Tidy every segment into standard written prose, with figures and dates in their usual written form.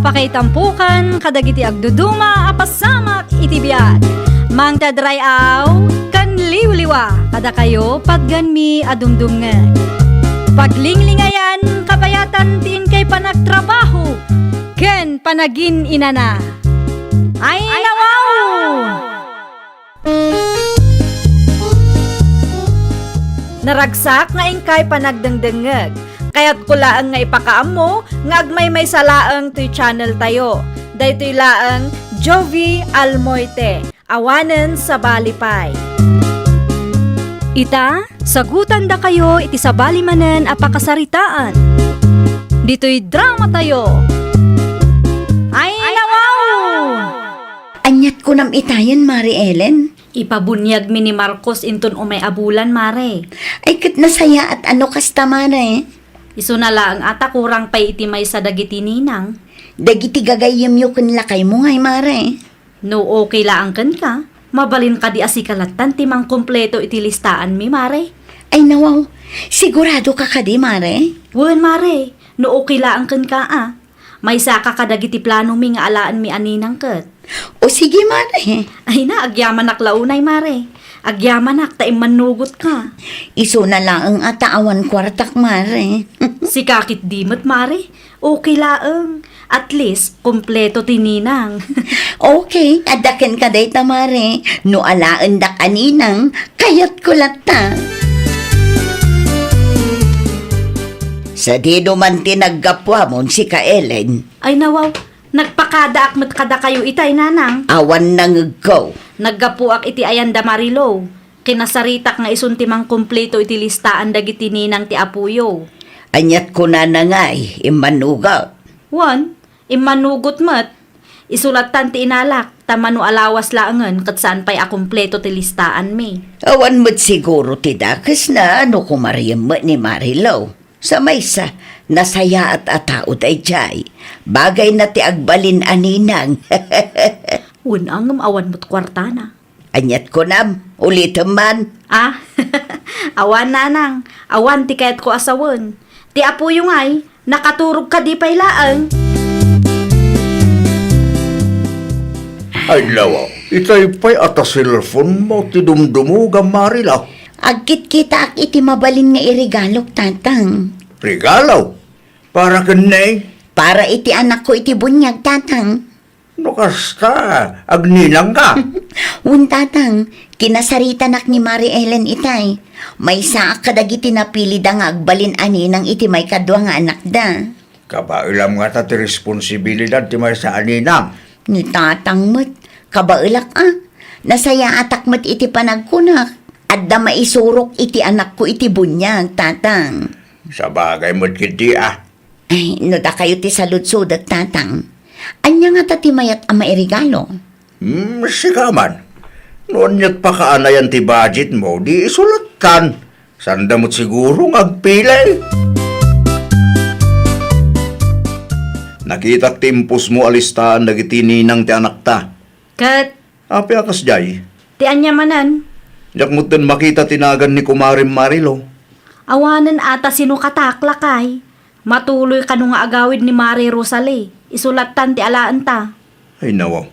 Apakaitampukan, kadagiti agduduma, apasamak itibiyat. Mang tadrayaw, kan liwliwa, kada kayo pagganmi adumdumngan. Paglinglingayan, kabayatan tiin kay panagtrabaho, ken panagin inana. Ay nawaw! Naragsak nga ingkay panagdengdengeg. Kaya't kulaang nga ipakaam mo, nga agmay salaang to'y channel tayo. Daytoy laang Jovi Almoite, awanen sa balipay. Ita, sagutan da kayo iti sa balimanen apakasaritaan. Dito'y drama tayo. Ay nawaw! Anyat ko nam itayan, Mari Ellen. Ipabunyag mi ni Marcos inton umay abulan, Mare. Ay kat nasaya at ano kasta, Mare. Isu na lang ata kurang pay itimay sa dagiti ninang. Dagiti gagayim yu kun lakay mo ngay, Mare. No okay laang kan ka. Mabalin ka di asikalatan timang kompleto iti listaan mi, Mare. Ay nawaw, sigurado ka di, Mare? Wen, Mare. No okay laang kan ka May saka ka dagiti plano mi nga alaan mi aninang ket. O sige, Mare. Ay na, agyaman launay, Mare. Agyaman taim manugot ka. Iso na lang ang ataawan kwartak, Mare. Si kakit dimot, Mare. Okay laang. At least, kompleto tininang. Okay, adaken ka day Mare. No alaan da kaninang, kayat kulata. Sa di man tinaggapwa mon si ka Ellen, Ay nawaw, nagpakadaak mat kada kayo itay nanang. awan nang go. Naggapuak iti ayanda Marilo. Kinasaritak nga isuntimang kompleto iti listaan dagiti ninang ti apuyo. Anyat ko na ngay, imanuga. Wan, imanugot mat. Isulatan ti inalak, tamano alawas laangan kat saan pa'y akumpleto ti listaan mi. Awan mo't siguro tidakas na ano kumariyam mo ni Marilo. Sa maysa, nasaya at ataot ay jay. Bagay na ti agbalin aninang. Unang awan mo't kwartana. Anyat ko nam, ulit man. Awan nanang, awan ti kayat ko asawon. Ti apuyo ngay, nakaturog ka di pa'y laang. Ay lawa, itay pa'y atasilfon mo ti dumdumuga Marila. Agkit kita ak iti mabalin nga irigalok tatang. Regalaw, para kanay, Para iti anak ko iti bunyag tatang. no kasta, agninang ka. Un tatang, kinasarita nak ni Mari Ellen itay. May saak kadagiti napili da nga agbalin ani nang iti may kadwa nga anak da. Kabailam nga ta ti responsibilidad ti may sa aninang. Ni tatang mo't, kabailak nasaya atak mo't iti panagkunak. At da maisurok iti anak ko iti bunyag tatang. Sa bagay mo't kiti Ay, no da kayo ti saludsudat tatang. Anya nga tatimayat ang mairigalo. Sikaman. Noon ya't pakaanayan ti budget mo, di isulatan. Sanda mo't siguro agpilay. Nakita timpos mo alistaan dagiti ninang ti anak ta. Kat, Api akas jay. ti anyamanan, Yak mo din makita tinagan ni Kumaring Marilo. awanan ata sino kataklakay. Matuloy ka nung nga agawid ni Mari Rosale. Isulatan ti alaan ta. Ay nawaw.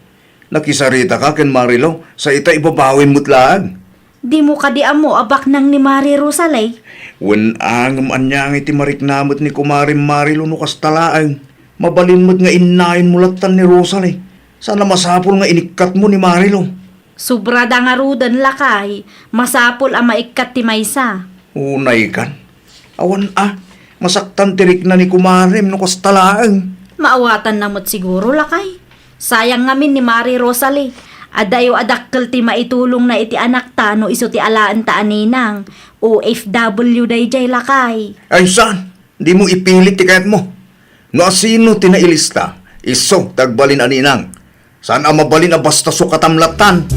Nakisarita ka ken Marilo sa ita ibabawin mo't laan. Di mo kadiam mo abak nang ni Mari Rosale. Wen angam anyang iti mariknamot ni Kumaring Marilo no kastalaan. Mabalin mo't nga inayin mulatan ni Rosale. Sana masapol nga inikat mo ni Marilo. Sobra da nga rudan lakay. Masapol ang maikat ti maysa. Unay kan. Awan masaktan tirik na ni Kumarim no kastalaan. Maawatan namot siguro lakay. Sayang ngamin ni Mari Rosale. Adayo adakkel ti maitulong na iti anak ta no iso ti alaan ta aninang. OFW dayjay lakay. Ay saan? Di mo ipilit ti kayat mo. No asino tinailista. Iso tagbalin aninang. Saan ang mabalin na basta sukatamlatan?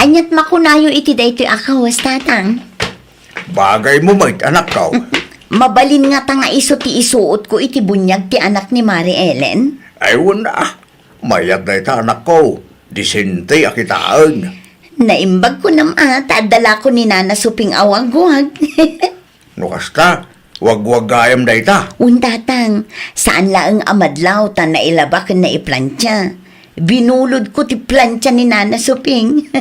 Anyat makunayo iti daytoy akawas tatang. Bagay mo may anak ka. Mabalin nga ta nga iso ti isuot ko iti bunyag ti anak ni Mari Ellen. Ay wala. Mayat na ita anak ko. Disente akitaan. Naimbag ko nam tadala ko ni Nana suping awag-wag. No kasta, Wag-wag gayam day ta. Untatang, saan laang amadlaw ta na ilabak na iplantya? Binulod ko ti plantya ni Nana Suping.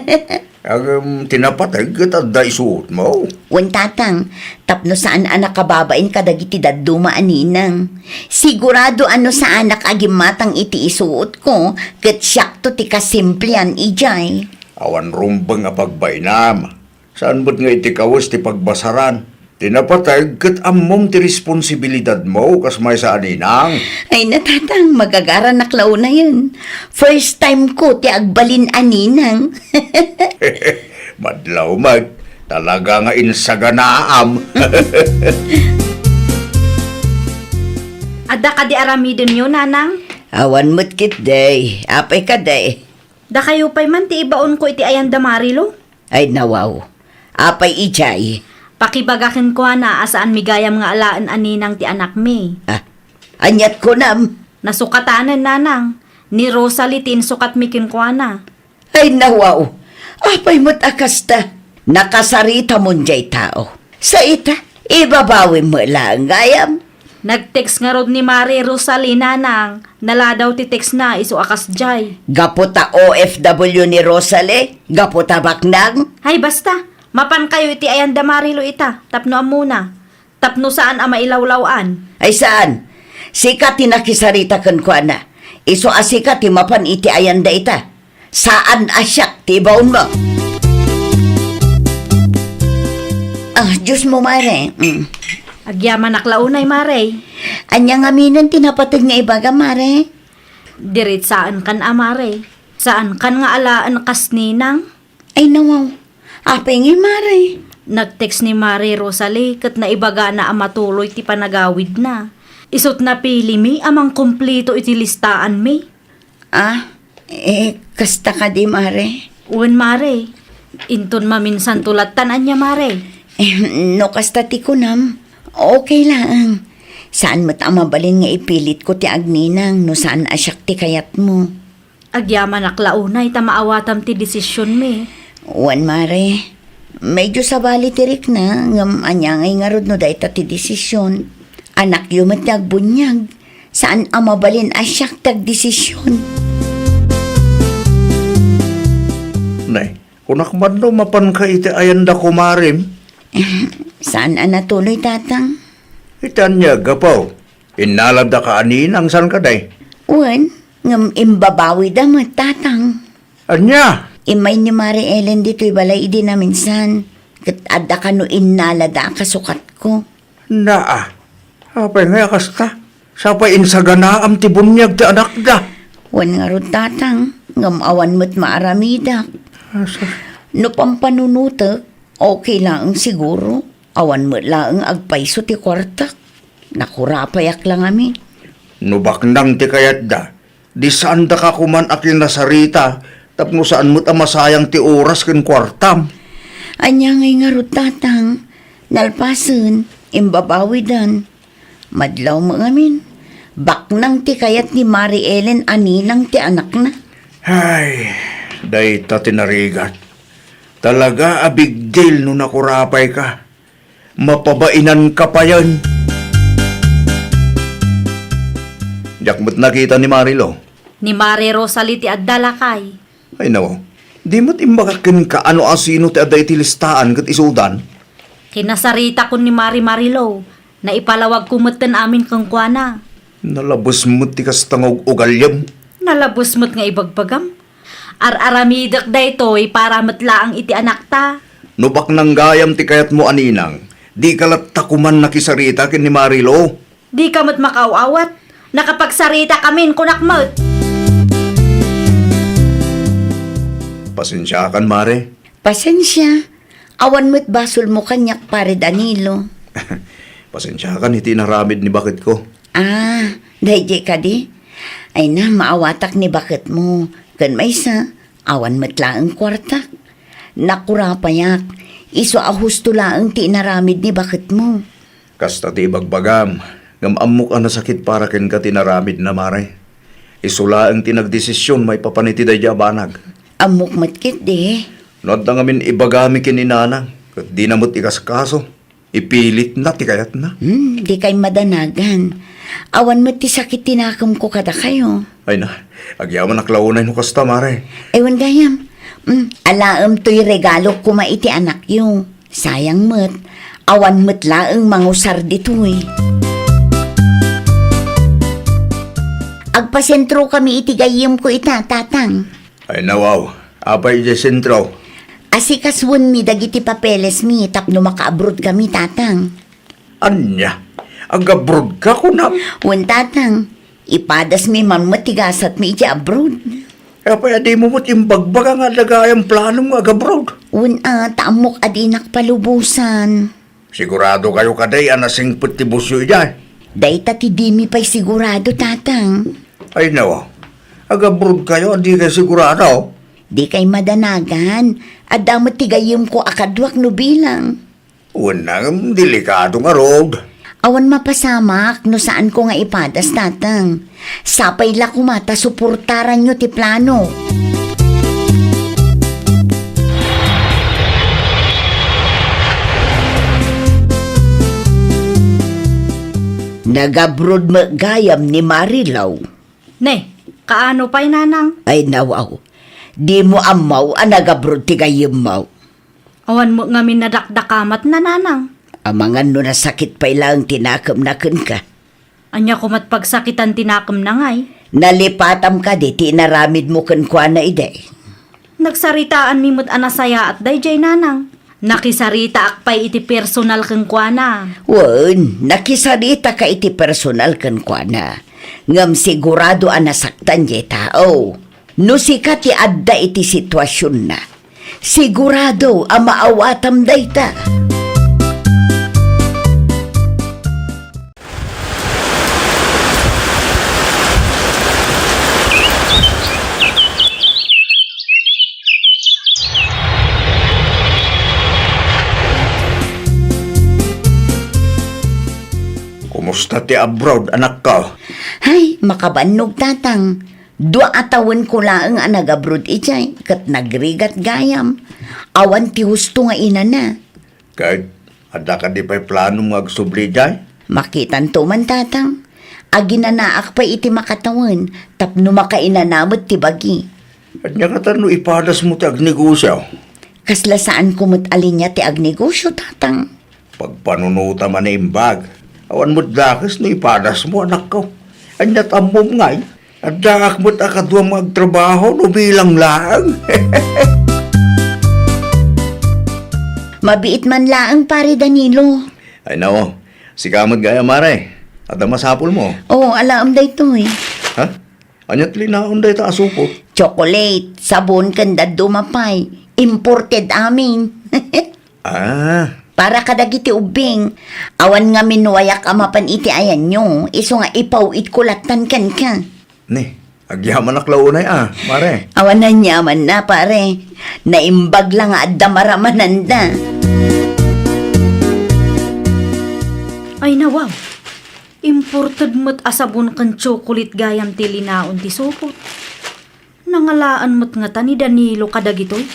Tinapatay kita da isuot mo. Untatang, tapno saan anak kababain kadagiti daduma aninang. Sigurado ano sa anak agimatang iti isuot ko, ket siyak to ti kasimplian ijay. Awan rumbang nga pagbainam. Saan ba't nga iti kawas ti pagbasaran? Tinapatay kat amom ti responsibilidad mo kas may sa aninang. Ay natatang, magagara naklaw na yun. First time ko ti agbalin aninang. Madlaw mag. Talaga nga insaganaam. Adda ka di aramidon nyo, nanang? Awan mo't kit day, apay ka day. Da kayo pa'y man ti ibaon ko iti ayan da Marilo? Ay nawaw, apay ijay. Pakibagakin ko na asaan migayam nga alaan aninang ti anak mi. Ah, anyat ko nam. Nasukatanan, nanang. Ni Rosalie tinsukat mi kinkwana. Ay nawaw, apay mo't akasta. Nakasarita mon jay tao. Sa ita, ibabawi mo lang gayam. Nag-text nga rod ni Mari Rosalie, nanang. Nala daw ti text na iso akas jay. Gaputa OFW ni Rosalie, gaputa baknang. Hay basta, mapan kayo iti ayan da Marilo ita. Tapno amuna. Tapno saan ama ilawlawan. Ay saan? Sika tinakisarita kan kwa na. Iso asika ti mapan iti ayanda ita. Saan asyak ti baon mo? Ah, Diyos mo mare. Agyaman naklaunay, Mare. Anyang aminan tinapatid nga ibaga mare. Dirit saan kan amare. Saan kan nga alaan kas ninang. Ay nawaw, apay nga mare. Nag-text ni Mari Rosalie kat naibaga na amatuloy ti panagawid na. Isot na pili mi amang kumplito iti listaan mi. Ah, kasta ka di mare. Uwan Mare, inton maminsan tulatan anya Mare. No kasta ti kunam. Okay lang. Saan mo't amabalin nga ipilit ko ti agninang no saan asyak ti kayat mo. Agyaman naklaunay ta maawatam ti desisyon mi. Wan mare, medyo sabali tirik na ngam anyangay nga rod no dayta ti desisyon. Anak yumat nagbunyag. Saan amabalin asyak tag desisyon. Nay, kunak man no mapan ka iti ayanda kumarim. Saan anatuloy tatang? Itanya gapaw. Inalada ka aninang san ka day. Wan, ngam imbabawi damat tatang. Anya? Imay ni Mari Ellen dito'y balay idi na minsan. Kat adda ka no inalada kasukat ko. Naa. Apay nga kasta. Sapay insaganaam ti bunyag ti anak da. Wan nga rod tatang, ngam awan mo't maaramida. No pampanunutak, okay lang siguro. Awan mo lang agpaiso ti kwartak. Nakurapayak lang amin. Nubaknang ti kayat da. Di saan da ka kuman akin nasarita. Tapno saan mo't amasayang ti oras ken kwartam. Anya ngay nga rod tatang, nalpasan, imbabawidan. Madlaw mo amin. Baknang ti kayat ni Mari Ellen aninang ti anak na. Ay, day ta tinarigat. Talaga a big deal no nakurapay ka. Mapabainan ka pa yan. Jakmat nakita ni Marilo. Ni Mari Rosalie ti addala kay. Ay nawa, di mo't imbakakin ka ano asino ti aday ti listaan kat isudan. Kinasarita ko ni Mari Marilo na ipalawag kumatan amin kang kuana. Nalabos mo't ti kastangog ugalyam. Nalabos mo't nga ibagbagam. Ar-aramidak da ito'y para matlaang iti anak ta. Nubak nang gayam ti kayat mo aninang. Di kalat takuman nakisarita kin ni Marilo. Di ka mo't makaawat. Nakapagsarita kamin kunakmot. Pasensya kan, Mare. Pasensya, awan mo't basol mo kanyak pare Danilo. Pasensya kan, iti naramid ni bakit ko. Ah, dahil ka di? Ay na, maawatak ni bakit mo. Kan may sa, awan mo't laang kwartak. Nakurapayak, iso ahusto laang ti naramid ni bakit mo. Kasta ti bagbagam. Ngamamok ang nasakit para ken ka tinaramid na, Mare. Isula ang tinagdesisyon may papaniti day abanag. Amok matkit di. Nod na ngamin ibagami kininanang. Kat di namot ikas kaso. Ipilit na, ti kayat na. Di kay madanagan. Awan mo ti sakit tinakam ko kada kayo. Ay na, agyaman naklaunay no kasta, mare. Ewan gayam. Alaam to'y regalo ko maiti anak yo. Sayang mo't. Awan mo't laang mangusar dito'y. Agpasentro kami iti gayam ko ita, tatang. Ay na, wow. Apay di sentro. Asikaswan mi dagiti papeles mi tapno maka-abroad kami, tatang. Anya, agabrod ka ko na. Wan, tatang. Ipadas mi mamatigasat mi iti abroad. Apay adi mo mo't imbagbaga nga lagayang plano mo agabrod. Wan, taamok adinak palubusan. Sigurado kayo kaday anasing putibusyo dyan. Dayta ti dimi pa'y sigurado, tatang. Ay na, wow. Agabrod kayo, di kayo sigurado. Di kay madanagan. At damot tigayim ko akadwak no bilang. Unang delikado nga road. Awan mapasamak no saan ko nga ipadas, tatang. Sapay la kumata suportaran nyo ti plano. Nagabroad magayam ni Marilaw. Ne, kaano pa'y nanang? Ay nawaw. Di mo amaw ang nagabroad ti gayim maw. Awan mo nga minadakdakamat na nanang. Amangan no na sakit pa ilang tinakam na ka. Anya kumat pagsakitan tinakam na ngay. Nalipatam ka di tinaramid mo kwa na ide. Nagsaritaan mi mo't anasaya at dayjay nanang. Nakisarita akpay iti personal kang kuana. Wan, nakisarita ka iti personal kwa na. Ngam sigurado ang nasaktan di tao. No sika ti adda iti sitwasyon na. Sigurado ang maawatam dayta. Kumusta ti abroad, anak ka? Hay, makabanog, tatang. Dua atawan ko laang ang nag-abroad ijay, kat nagrigat gayam. Awan ti husto nga ina na. Kahit ada ka di pa'y plano mo agsubli dyan? Makitan to man, tatang. Aginanaak pa iti makatawan, tapno makainanamot ti bagi. At niya katano ipadas mo ti agnegosyo. Kasla saan kumot alinya ti agnegosyo, tatang. Pagpanunuta man na imbag, awan mo't dakas no ipadas mo, anak ko. Anya tambom ngay, at dakak mo't akadwa magtrabaho no bilang lang. Mabiit man laang pare Danilo. Ay nao, si kamad gaya mare, at ang masapol mo. Oo, alam day to eh. Ha? Anyat linaon day ta asupot. Chocolate, sabon kanda dumapay. Imported amin. Ah, Para kadagiti ubing. Awan nga minuwayak amapan iti ayan nyo. Iso nga ipaw itkulatan kan ka. ni, agyaman naklaunay mare. Awan na nyaman na pare. Naimbag lang nga at damaramananda. Ay nawaw. Imported mo't asabon kan chocolate gayam ti linaon ti supot. Nangalaan mo't nga ta ni Danilo kadagitoy.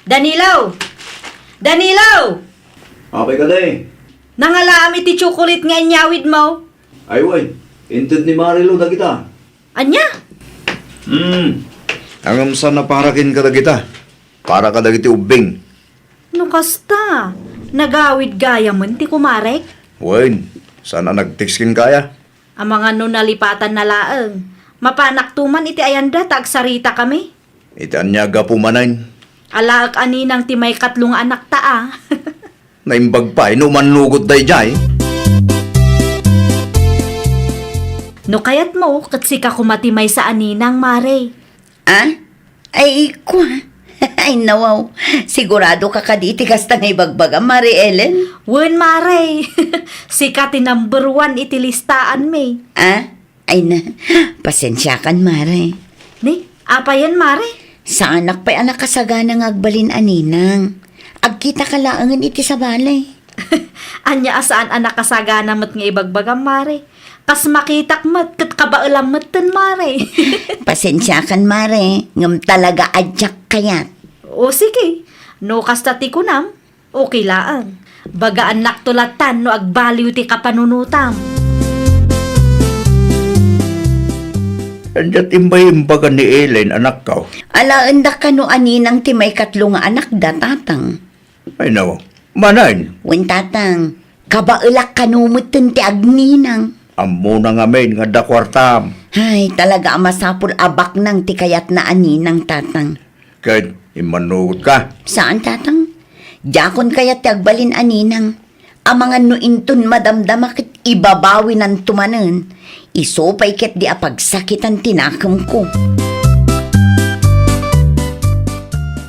Danilo! Danilo! Apay ka day. Nangalaam iti chocolate nga inyawid mo. Ay way, inted ni Marilo da kita. Anya? Ang na parakin ka da kita. Para ka da kiti ubing. No kasta. Nagawid gaya man ti kumarek. Wen, sana nagtikskin kaya. Ang mga no nalipatan na laeng. Mapanaktuman iti ayanda tagsarita kami. Itan niya gapumanan. Alaak aninang ti may katlong anak taa. Naimbag pa, inuman nugot day jay. No kayat mo, katsika kumatimay sa aninang mare. Ay, kwa. Ay, nawaw. Sigurado ka kaditi kasta nga ibagbaga, Mari Ellen. Wen mare, sika ti number 1 iti listaan me. Ay na. Pasensya kan, Mare. Ni, apa yan mare? Sa anak pa'y anak kasagana ng agbalin aninang. Agkita ka laangan iti sa balay. Anya asaan anak kasagana mat nga ibagbagam mare. Kas makitak mat, kat kabaalam mat tan mare. Pasensya kan, Mare. Ngam talaga adyak kayat. O sige, no kasta ti kunam. Okay laang. Bagaan naktulatan no agbaliw ti kapanunutam. Andiya't imbay-imbagan ni Ellen, anak ko. Alaan da ka no aninang ti may katlo nga anak da, tatang. Ay nawa, manain. Wen tatang, kabailak ka no mutin ti agninang. Amo na nga men nga da kwartam. Ay, talaga masapul abak nang ti kayat na aninang, tatang. Kahit imanugot ka. Saan, tatang? Jakon kayat ti agbalin aninang. Amangan no intun madamdamakit ibabawi ng tumanen. Isopay ket di apagsakitan tinakam ko.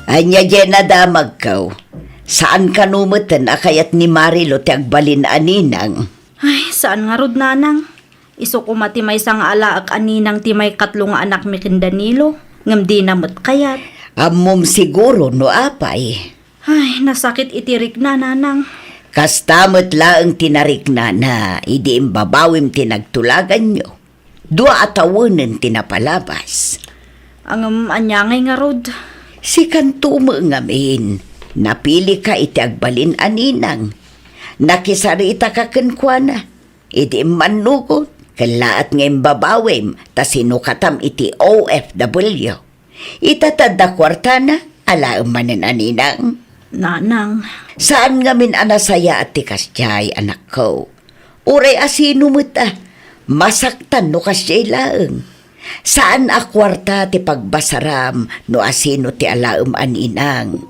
Anya na damag kaw. Saan ka numutan akayat ni Marilo ti agbalin aninang? Ay, saan nga rod nanang? Iso ko matimay sang alaak aninang timay katlo nga anak mi ken Danilo. Ngam di namot kayat. Amom siguro no apay. Ay, nasakit itirik na nanang. Kastamot laang tinarik na idi imbabawim tinagtulagan nyo. Dua atawunan tinapalabas. Ang anyangay nga rod. Si kantumo ngamin, napili ka iti agbalin aninang. Nakisarita ka kenkwana, iti manugot, kalaat ngayon babawim, ta sinukatam iti OFW. Itatanda kwarta na, alaang manin aninang. Nanang. Saan ngamin anasaya at tikas jay, anak ko? Uray asino mo ta, masaktan no kasyay laeng. Saan akwarta ti pagbasaram no asino ti alaem aninang?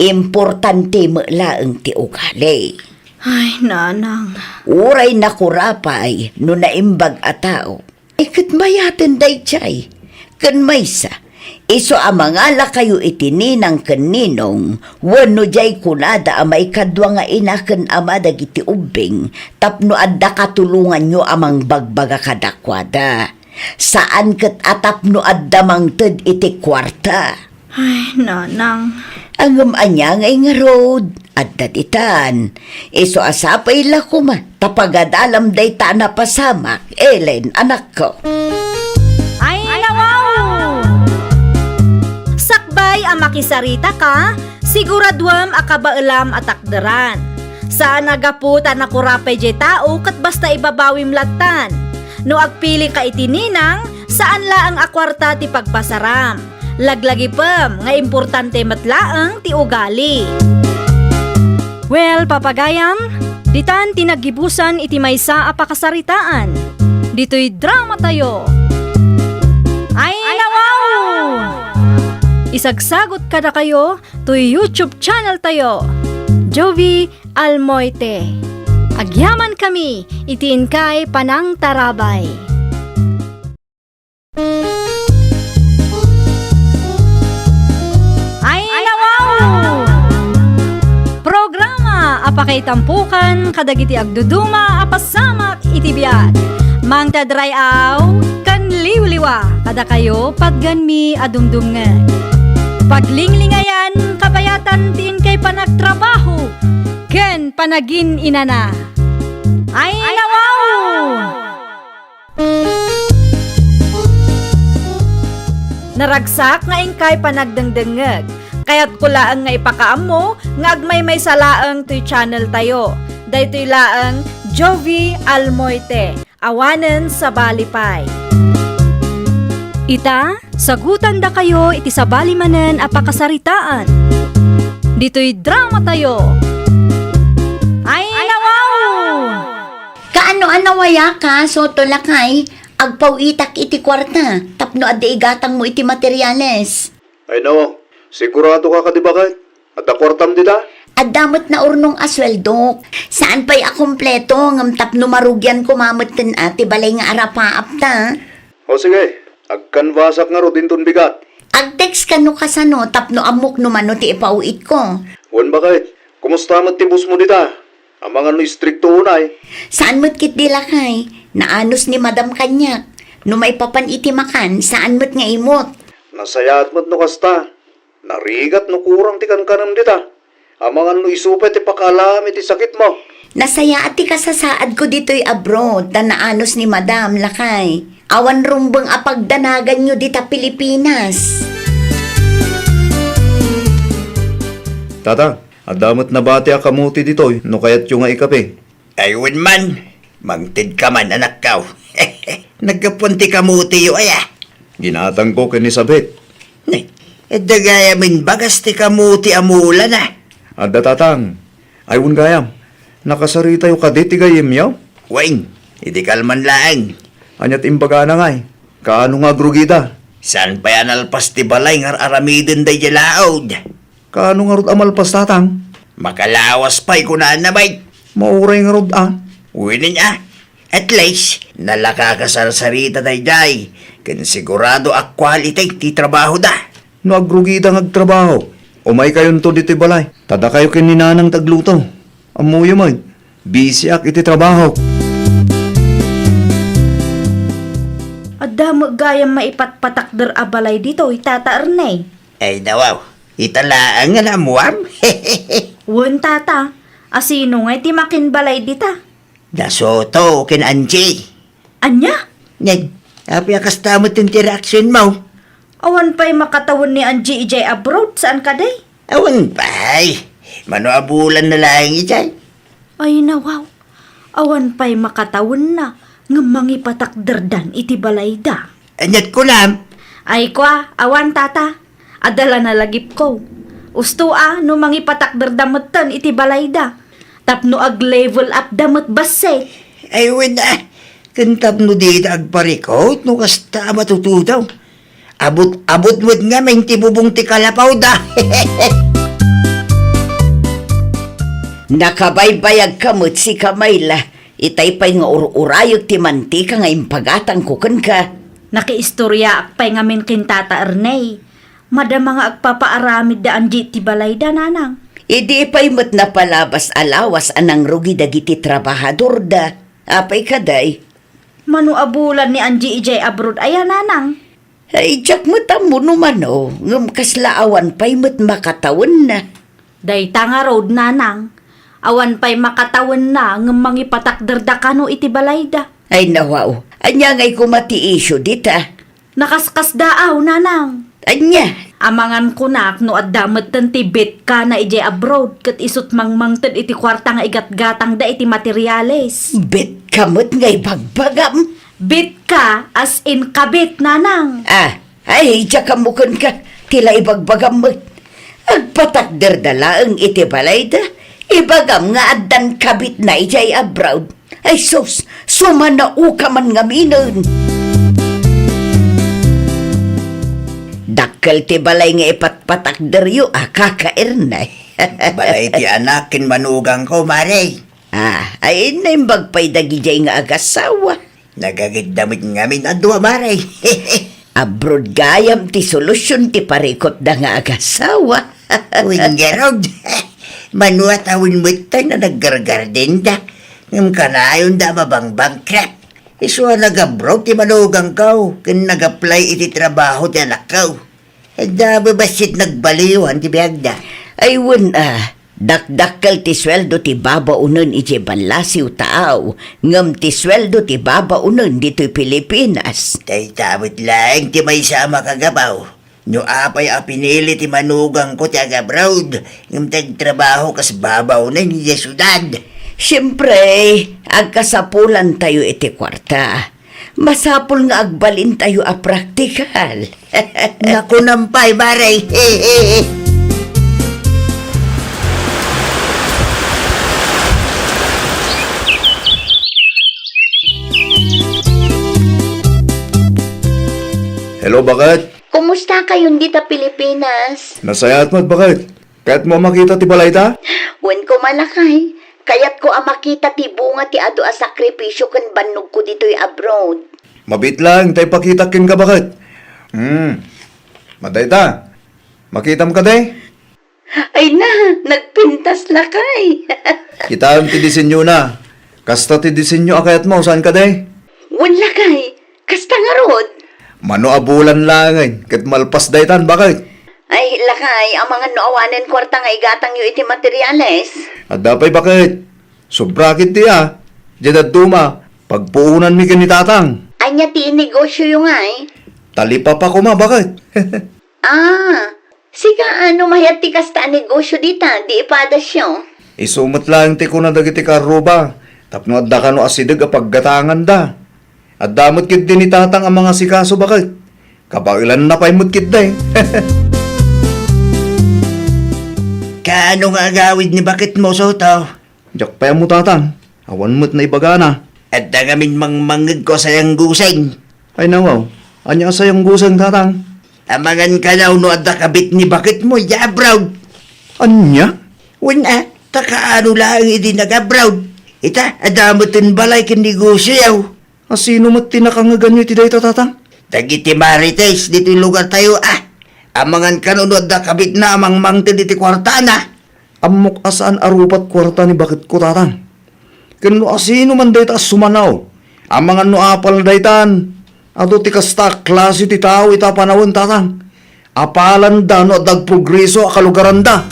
Importante mo laeng ti ugali. Ay, nanang. Uray nakurapay no naimbag a tao. Ikit mayaten day jay, kan maysa. Iso amangala kayo itininang kaninong, wano jay kunada amay kadwa nga inaken amadag iti ubing, tapno adda katulungan nyo amang bagbaga kadakwada. Saan ket atapno adda mangted iti kwarta? Ay, nanang. Angam anya ngay nga road, adda ditan. Iso asapay la kuma, tapagadalam day ta na pasamak, Ellen, anak ko. Ay, nawaw! Sakbay ang makisarita ka, siguradwam akabailam at akdaran. Saan nagaputa na kurapay jay tao kat basta ibabawim latan. No agpili ka itininang, saan laang akwarta ti pagbasaram. Laglagi pam, nga importante matlaang ti ugali. Well, papagayam, ditan tinagibusan iti maysa a pakasaritaan. Dito'y drama tayo. Ay, nawaw! Isagsagot ka na kayo to YouTube channel tayo, Jovi Almoite. Agyaman kami, itiin kay Panang Tarabay. Ay, nawaw! Programa apakay tampukan kadagiti agduduma apasamak itibiyat. Mang tadrayaw kan liwliwa kada kayo pagganmi adumdumngan. Paglinglingayan, kabayatan tin kay panagtrabaho, ken panagin inana. Ay, nawaw! Naragsak nga ingkay panagdengdengeg, kaya't kulaang nga ipakaamo, nga agmay may salaang to'y channel tayo. Daytoy laang Jovi Almoite, awanen sa Balipay. Ita, sagutan da kayo iti sabali manen apakasaritaan. Dito'y drama tayo. Ay, nawaw! Kaano-anawaya ka, so tulakay, agpawitak iti kwarta, tapno adda igatang mo iti materyales. Ay nawa, sigurado ka kadibagay. At akwartam dita? Adamot na urnong asweldo. Saan pa'y akumpleto, ngam tapno marugyan kumamot tin ati balay nga arapaap ta. O sige, agkanwasak nga ro din ton bigat. Agtext ka no kasano, tapno amok no mano ti ipauit ko. Wan bakit? Kumusta mat tibus mo dita? Ang mga no istrikto unay. Saan mo't kit dilakay? Naanos ni Madam Kanyak. No may papan iti makan, saan mo't nga imot? Nasayat mo't no kasta. Narigat no kurang ti kankanam dita. Ang mga no isupet ti pakalam iti sakit mo. Nasaya ati kasasaad ko dito'y abroad, ta naanos ni Madam Lakay. Awan rumbang apagdanagan nyo dita Pilipinas. Tata, Adamot na bati a kamuti ditoy, no kayat yung nga ikape. Ayun man, mangtid ka man anak kaw. Nagkapunti ka muti yo aya. Ginatang ko ken Elizabeth. Dagaya min bagas ti kamuti amula na. Adda tatang, ayun gayam, nakasarita yung kadit tigayim yaw. Weng, hindi kalman laang. Anyat imbaga na ngay, kaano nga grugida? Saan pa yan alpas ti balay nga aramidin day jalaod? Kaano nga rod amalpas tatang? Makalawas pa'y kunaan na bay. Mauray nga rod Uwinin niya. At least, nalakakasarsarita day day. Kan sigurado ak quality ti trabaho da. No agrugida ng agtrabaho. Umay kayon to dito balay. Tada kayo kininanang tagluto. Amuyo mo, busy ak iti trabaho. Adda gayam maipatpatakder abalay dito, Tata Ernay. Ay nawaw, italaan nga na muam. Wen tata, asino nga iti makinbalay dita? Nasoto kin Angie. Anya? Ned, api akas tamot interaction mo. Awan pa'y makatawon ni Angie ijay abroad, saan ka day? Awan pa'y, manuabulan na lang ijay. Ay nawaw, awan pa'y makatawon na, nga mangipatakderdan iti balay da. Anyat ko lang. Ay kwa, awan tata, adala na lagip ko. Usto no mangipatakderdamot tan iti balay da. Tapno ag level up damot base. Ay na, kantap no dito agparikot, no kasta matutudaw. Abot mo't nga may tibubong ti kalapaw da. Nakabaybayag kamot si Kamayla. Itay pa'y nga urayog ti mantika nga impagatang kukan ka. Nakiistorya akpay ngamin kin Tata Ernay. Madama nga agpapaaramid da Angie ti balay da nanang. Idi pa'y mat na palabas alawas anang rugi dagiti trabahador da. Apay kaday. Manuabulan ni Angie ijay abroad aya nanang. Ay, jak mo naman o. Ngam kaslaawan pa'y mat makatawan na. Dayta nga road nanang. Awan pa'y makatawan na ng mangipatakderda kano iti balay da. Ay nawaw, anya nga'y kumati isyo dita. Nakaskas daaw nanang. Anya, Amangan ko nak no addamet tan ti bet ka na ijay abroad kat isut mangmangted iti kwarta nga igatgatang da iti materyales. bet kamot nga'y bagbagam. Bet ka as in kabit nanang. Ay, jak kamukon ka, tila ibagbagam mo. Agpatakder dala ang iti balay da. Ibagam nga addan kabit na ijay abroad. Ay sus, sumanao ka man nga minon. Dakkel ti balay nga ipatpatakder yu, kakairnay. Balay ti anak kin manugang ko, Mare. Ay naimbag pa'y dagijay nga agasawa. Nagagidamit ngamin adwa, Mare. Abroad gayam ti solusyon ti parikot da nga agasawa. Wingerog. Manuatawin mo ito na naggargarden da. Ngam kanayon da mabang bankrupt. Iswa nag-abroad ti manugang kaw. Kan nag-apply iti trabaho ti anak kaw. Da babasit nagbaliwan ti biyag da. Ay dakdakkel ti sweldo ti babaunon iti banlasiw taaw. Ngam ti sweldo ti babaunon dito'y Pilipinas. Tay tabot lang ti may sama kagabaw. No apay pinili ti manugang ko ti agabroad. Ngam tagtrabaho kas babaw na ni syudad. Siyempre, agkasapulan tayo iti kwarta. Masapul nga agbalin tayo a praktikal. Naku nampay, Mare. Hello, bakit? Kumusta kayong dita Pilipinas? Nasayat mo't bakit? Kaya't mo makita ti balay ta? Wen ko malakay. Kayat ko makita ti bunga ti ado a sakripisyo ken bannog ko dito'y abroad. Mabit lang, tay pakitakin ka bakit? Maday ta. Makitam ka day? Ay na, nagpintas lakay. Kitaan ti disenyo na. Kasta ti disenyo akayat mo, saan ka day? Wen lakay, kasta nga rod. Mano abulan lang ay, kat malpas daytan, bakit? Ay lakay, ang mga noawanen kwarta nga igatang yu iti materyales. At dapay bakit? Sobrakit ti Diyan duma, pagpuunan mi kanitatang. Anya ti negosyo yung ay. Talipa pa ko ma, bakit? Sika ano mahiyati kasta negosyo dita, di ipada siya. Isumot lang ti ko na dagiti karuba. Tapno adda ka no asidag a paggatangan da. At damot kid din itatang ang mga sikaso bakit? Kapag ilan na paimot kid da eh. Kaano nga agawid ni bakit mo soto? Diyak pa mo tatang. Awan mo't na ibagana. At dangamin mangmangag ko sayang guseng. Ay nawaw. Anya sayang gusang tatang. Amangan ka daw no adda kabit ni bakit mo, ya-abroad. Anya? Wala, takaano lang hindi nag-abroad. Ita, adamutin balay kin negosyo yaw. Asino mo't tinakangaganyo iti dayta tatang? Dagiti marites, dito yung lugar tayo Amangan ka no adda kabit na amang mangtin diti kwarta na. Amok asaan arupat kwarta ni bakit ko tatang? Kano asino man dayta as sumanaw? Amangan no apal na daytan. Ato ti kasta klase ti tao ita panawon tatang. Apalan da no dag progreso akalugaran da.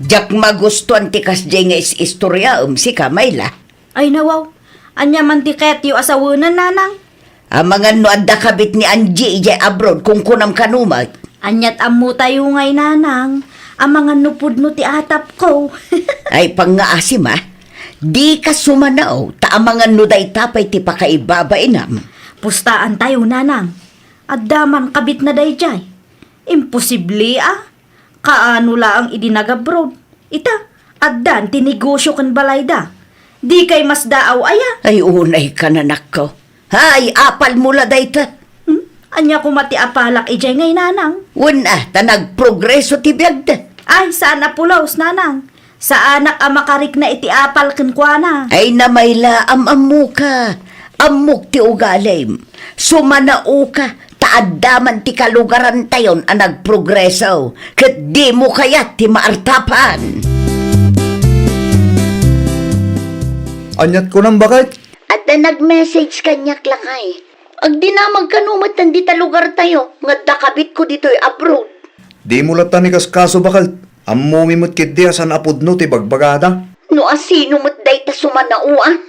Jak magustuhan ti kasjay nga istorya si Kamayla. Ay nawaw, anya man tiket yu asawunan nanang. Amangan no adda kabit ni Angie ijay abroad kung kunam kanumag. Anyat amu tayo ngay nanang, amangan nupud no ti atap ko. Ay pangaasim di ka sumanaw, taamangan no day tapay ti pakaibabainam. Pustaan tayo nanang, addaman kabit na dayjay. Imposible kaano laang idinagabroad. Ita, addan tinegosyo kan balayda. Di kay mas daaw aya. Ay unay ka na nako. Hay, apal mula dayta. Anya ko mati apalak ijay ngay nanang. Wala, ta nagprogreso ti biyagda. Ay, sana pulaos nanang. Sa anak makarik na iti apal kenkwana. Ay namayla amamu ka. Amok ti ugalim. Sumanao ka. Taaddaman ti kalugaran tayon ang nagprogreso. Kat di mo kaya ti maartapan. Anyat ko nang bakit? At na nag-message kanyak lakay. Ag di na magkanumatan di ta lugar tayo. Nga dakabit ko dito'y abroad. Di mo latan ni kaskaso bakal. Ammo mimot kid di asan apod no ti bagbagada. No asino mo't day ta sumanauan.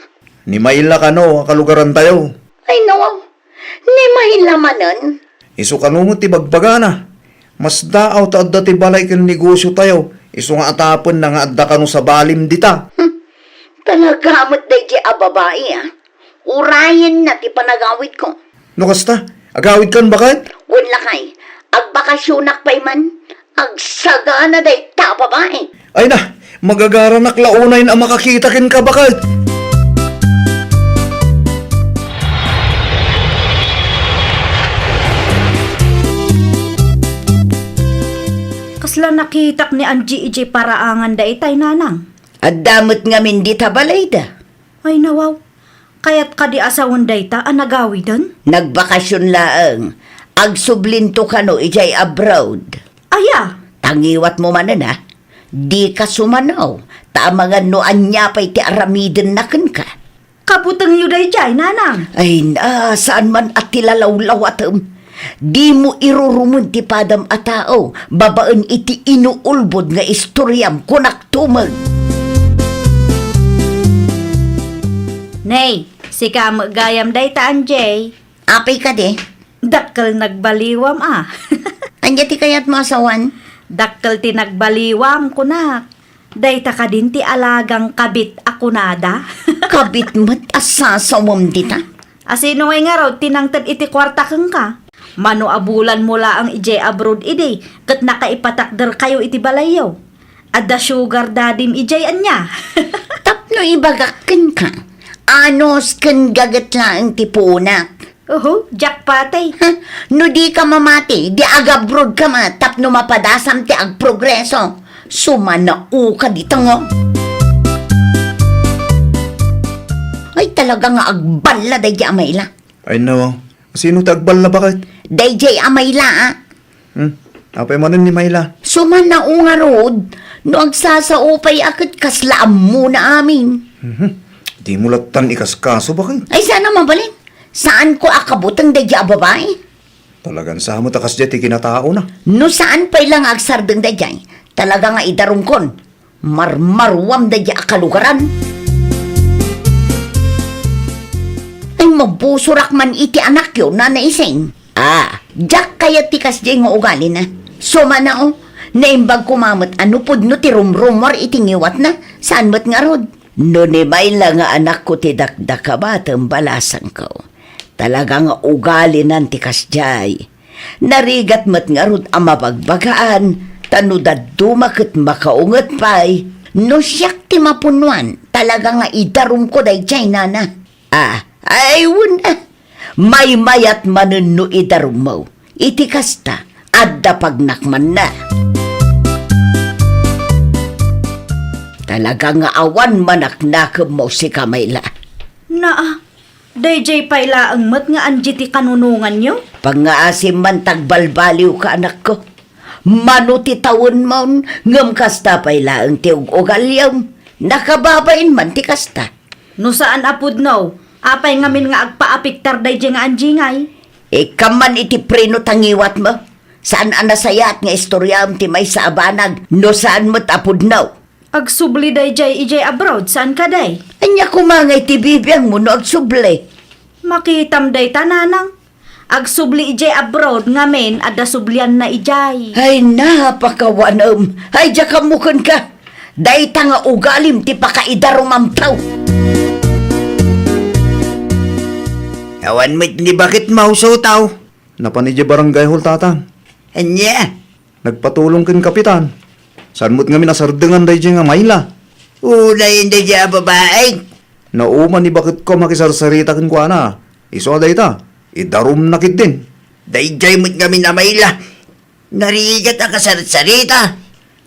Ni Mayla ka no, akalugaran tayo. Ay nawaw. Ni mahilamanan. Isu kanumot ti bagbagana. Mas daaw ta adda ti balay ken negosyo tayo. Isu nga atapon na nga adda kanu sa balim dita. Talaga mo't day di ababae Urayan na ti panagawit ko. No kasta, agawid kan bakit? Wala kay. Agbakasyonak pa'y man. Agsagana day ta babae. Ay na, magagaranak launay na makakita ken ka bakit? Kasla nakitak ni Angie ijay paraangan da itay nanang. At damot nga min di ta balay da. Ay nawaw, kayat ka di asawon da ita anagawidan? Nagbakasyon laang. Agsublinto ka no ijay abroad. Aya, Tangiwat mo man na. Di ka sumanaw. Taamangan no anya pa'y ti aramiden na ka. kabutang yu day jay nanang. Ay na, saan man at tilalawlawatam. Di mo irurumun ti padam a tao. Babaan iti inuulbod nga istoryam kunak tumag. Nay, si gayam day ta Anjay. Apay ka de. Dakkel nagbaliwam Anya ti kayat mo asawan? Dakkel ti nagbaliwam kunak. Day ta ka din ti alagang kabit akunada. Kabit mo't asasawam dita. Asino ngay nga raw tinangtad iti kwarta kang ka. Mano abulan mula ang ijay abroad ide. Kat nakaipatakder kayo iti balayaw. Adda sugar dadim ijay anya. Tapno ibagakin ka. Anos kan gagat lang ti punak. Jackpatay. No di ka mamati, di agabrod ka ma, tapno mapadasam ti agprogreso. Sumanao ka dito nga. Ay talaga nga agbala day amayla. Ay no, sino tagbal na bakit? Day amayla Apay manan ni Mayla. Sumanao nga rod, no agsasaupay akit kaslaam mo na amin. Di mo latan ikaskaso bakit? Ay sana mabalin, saan ko akabutang day babae? Talagang sa mo takas dyan ti kinatao na. No saan pa ilang agsardeng day talaga nga idarungkon. Marmarwam day akalugaran. Ay mabusurak man iti anak yun na naising. Jack kaya tikas di nga ugali na. Sumanao, naimbag kumamot ano pudno ti rumrumor itingiwat na. Saan mo't nga rod? No ni Mayla nga anak ko ti dakdaka ba balasang ko. Talaga nga ugali nan tikas jay. Narigat mo't nga rod ang mabagbagaan. Tanudad dumakit makaungat pa'y. No siyak ti mapunuan. Talaga nga idarum ko day jay nana. Ay wala. May mayat manen no idarum mo. Iti kasta, adda pagnakman na. Talaga nga awan manaknakam mo si Kamayla. DJ payla ang mat nga anji ti kanunungan nyo? Pangaasim man tagbalbaliw ka anak ko. Mano ti tawon mo, ngam kasta payla ang tiug ugalyam. Nakababain man ti kasta. No saan apod no? Apay ngamin nga agpaapiktar DJ nga anji ngay. Kaman iti preno tangiwat mo. Saan anasayat nga istoryam ti may sa abanag, no saan mo't apudnaw. Agsubli DJ ijay abroad, saan ka day? Anya kumangay ti bibiyang mo no agsubli. Makitam day tananang. Agsubli ijay abroad ngamin adda sublian na ijay. Ay napakawanam. Ay jakamukan ka. Dayta nga ugalim ti pakaidarom amtaw. Awan mo't ni bakit mauso tao? Napanidya barangay hall, tatang. Anya? Nagpatulong kin kapitan. Saan mo't nga minasardengan day nga Mayla. Ulay hindi dya babae. Nauman ni bakit ko makisarsarita kin kwa na. Iso day ta. Idarum nakit din. Dayjay mo't kami na Mayla. Narigat ang kasarit-sarita.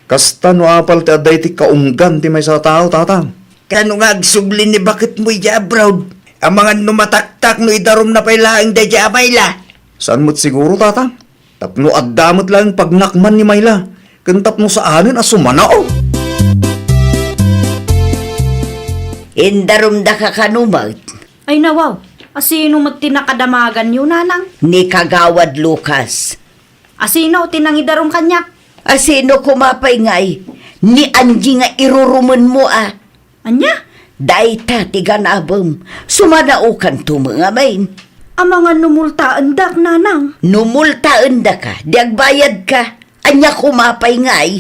Kasta no apal ti aday ti kaunggan ti may sa tao, tatang. Kano nga agsublin ni bakit mo dya abroad? Ang mga numataktak no idarum na pailaang dya Mayla. Saan mo't siguro, tatang? Tapno addamot lang pagnakman ni Mayla. Kantap no sa anin asumanao. Indarom da ka kanumag. Ay nawaw, asino mat tinakadamagan yun nanang? Ni Kagawad Lucas. Asino tinangidarom kanyak? Asino kumapay ngay? Ni Angie nga iruruman mo Anya? Dayta ti ganabam. Sumanaukan tumangamain. Ang mga numultaan dak nanang. Numultaan da ka, diagbayad ka. Anya kumapay ngay.